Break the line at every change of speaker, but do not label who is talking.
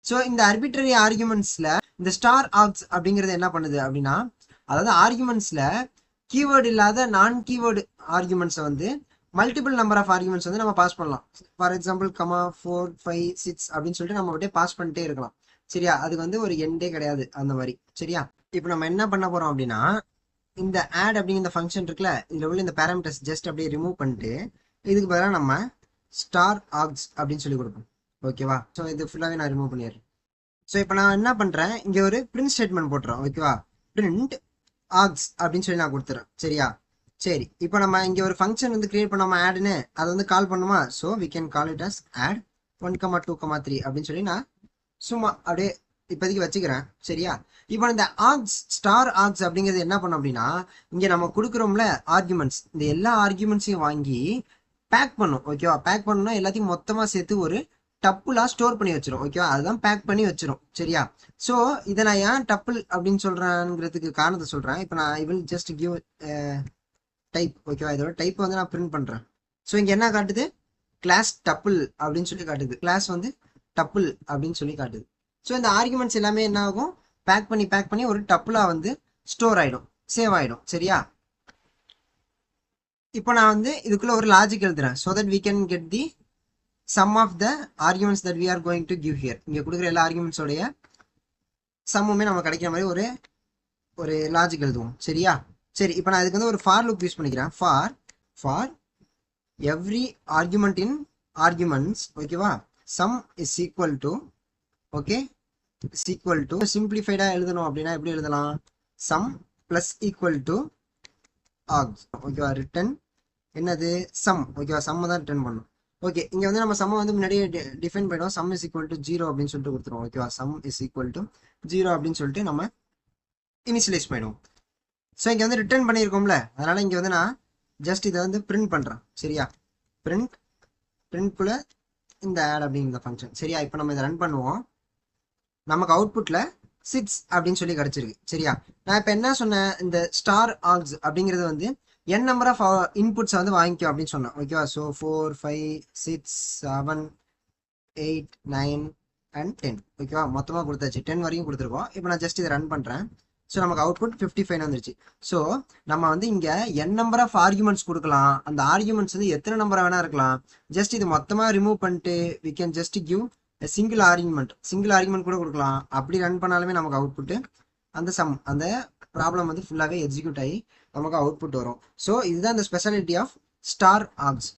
So இந்த arbitrary ஆர்குமெண்ட்ஸ்ல இந்த star arcs அப்படிங்கிறது என்ன பண்ணுது அப்படின்னா, அதாவது ஆர்குமெண்ட்ஸ்ல கீவேர்டு இல்லாத நான் கீவேர்டு ஆர்குமெண்ட்ஸை வந்து மல்டிபிள் நம்பர் ஆஃப் ஆர்குமெண்ட்ஸ் வந்து நம்ம பாஸ் பண்ணலாம். ஃபார் எக்ஸாம்பிள் கமா 4 5 6 அப்படின்னு சொல்லிட்டு நம்ம அப்படியே பாஸ் பண்ணிட்டே இருக்கலாம். சரியா? அதுக்கு வந்து ஒரு எண்டே கிடையாது அந்த மாதிரி. சரியா? இப்போ நம்ம என்ன பண்ண போறோம் அப்படின்னா, இந்த ஆட் அப்படிங்கிற ஃபங்க்ஷன் இருக்குல்ல, இதுல உள்ள இந்த பேராமீட்டர்ஸ் ஜஸ்ட் அப்படியே ரிமூவ் பண்ணிட்டு இதுக்கு பதிலாக நம்ம ஸ்டார் ஆர்க்ஸ் அப்படின்னு சொல்லி கொடுப்போம். ஓகேவா? ஸோ இது ஃபுல்லாகவே நான் ரிமூவ் பண்ணிடுறேன். ஸோ இப்போ நான் என்ன பண்ணுறேன், இங்கே ஒரு பிரிண்ட் ஸ்டேட்மெண்ட் போட்டுறோம். ஓகேவா? பிரிண்ட் ஆர்க்ஸ் அப்படின்னு சொல்லி நான் கொடுத்துறேன். சரியா? சரி, இப்போ நம்ம இங்கே ஒரு ஃபங்க்ஷன் வந்து கிரியேட் பண்ணாமல் ஆடுன்னு அதை வந்து கால் பண்ணுமா? So we can call it as add 1,2,3 அப்படின்னு சொல்லி நான் சும்மா அப்படியே இப்போதைக்கு வச்சுக்கிறேன். சரியா? இப்போ இந்த ஆர்க்ஸ் ஸ்டார் ஆர்க்ஸ் அப்படிங்கிறது என்ன பண்ணும் அப்படின்னா, இங்கே நம்ம கொடுக்குறோம்ல ஆர்குமெண்ட்ஸ், இந்த எல்லா ஆர்குமெண்ட்ஸையும் வாங்கி பேக் பண்ணும். ஓகேவா? பேக் பண்ணணும்னா எல்லாத்தையும் மொத்தமாக சேர்த்து ஒரு டப்புலா ஸ்டோர் பண்ணி வச்சிரும். ஓகேவா? அதுதான் பேக் பண்ணி வச்சிரும். சரியா? ஸோ இதை நான் ஏன் டப்புள் அப்படின்னு சொல்றேங்கிறதுக்கு காரணத்தை சொல்றேன். இப்போ நான் I will just give type. ஓகேவா? இதோட டைப் வந்து நான் பிரிண்ட் பண்றேன். ஸோ இங்க என்ன காட்டுது? கிளாஸ் டப்புள் அப்படின்னு சொல்லி காட்டுது. கிளாஸ் வந்து டப்புள் அப்படின்னு சொல்லி காட்டுது. ஸோ இந்த ஆர்குமெண்ட்ஸ் எல்லாமே என்ன ஆகும்? பேக் பண்ணி ஒரு டப்புலா வந்து ஸ்டோர் ஆயிடும், சேவ் ஆயிடும். சரியா? இப்போ நான் வந்து இதுக்குள்ள ஒரு லாஜிக் எழுதுறேன். So that we can get the sum of the arguments that we are going to give here. இங்க கொடுக்குற எல்லா ஆர்குமெண்ட்ஸ் உடைய சம்முமே நம்ம கிடைக்கிற மாதிரி ஒரு லாஜிக் எழுதுவோம். சரியா? சரி, இப்போ நான் இதுக்கு வந்து ஒரு ஃபார் லூப் யூஸ் பண்ணிக்கிறேன். For every argument in arguments. ஓகேவா? Sum is equal to, okay, is equal to சிம்பிளிஃபைடா எழுதணும் அப்படின்னா எப்படி எழுதலாம்? Sum plus equal to args. ஓகேவா? ரிட்டன் என்னது? சம். ஓகேவா? சம் தான் ரிட்டன் பண்ணும். ஓகே, இங்க வந்து நம்ம சம் வந்து முன்னாடியே டிஃபைன் பண்ணிடுவோம். சம் இஸ் ஈக்குவல் டு 0 அப்படின்னு சொல்லிட்டு கொடுத்துருவோம். ஓகேவா? சம் இஸ் ஈக்குவல் டு 0 அப்படின்னு சொல்லிட்டு நம்ம இனிஷியலைஸ் பண்ணிடுவோம். ஸோ இங்க வந்து ரிட்டர்ன் பண்ணியிருக்கோம்ல, அதனால இங்க வந்து நான் ஜஸ்ட் இதை வந்து பிரிண்ட் பண்றேன். சரியா? பிரிண்ட்குள்ள இந்த ஆட் அப்படிங்கிற ஃபங்க்ஷன். சரியா? இப்போ நம்ம இதை ரன் பண்ணுவோம். நமக்கு அவுட்புட்ல 6 அப்படின்னு சொல்லி கிடைச்சிருக்கு. சரியா? நான் இப்போ என்ன சொன்னேன், இந்த ஸ்டார் ஆர்க்ஸ் அப்படிங்கிறது வந்து n நம்பர் ஆஃப் இன்புட்ஸ் வந்து வாங்கிக்கும் அப்படின்னு சொன்னேன். ஓகேவா? So 4 5 6 7 8 9 and 10. ஓகேவா? மொத்தமாக கொடுத்தாச்சு, 10 வரைக்கும் கொடுத்துருக்கோம். இப்போ நான் ஜஸ்ட் இதை ரன் பண்ணுறேன். ஸோ நமக்கு அவுட்புட் 55 வந்துருச்சு. ஸோ நம்ம வந்து இங்கே n நம்பர் ஆஃப் ஆர்குமெண்ட்ஸ் கொடுக்கலாம். அந்த ஆர்குமெண்ட்ஸ் வந்து எத்தனை நம்பர் வேணா இருக்கலாம். ஜஸ்ட் இது மொத்தமாக ரிமூவ் பண்ணிட்டு we can just give single argument கூட கொடுக்கலாம். அப்படி ரன் பண்ணாலுமே நமக்கு அவுட்புட்டு அந்த ப்ராப்ளம் வந்து ஃபுல்லாகவே எக்ஸிக்யூட் ஆகி நமக்கு அவுட்புட் வரும். ஸோ இதுதான் இந்த ஸ்பெஷாலிட்டி ஆஃப் ஸ்டார் ஆர்க்ஸ்.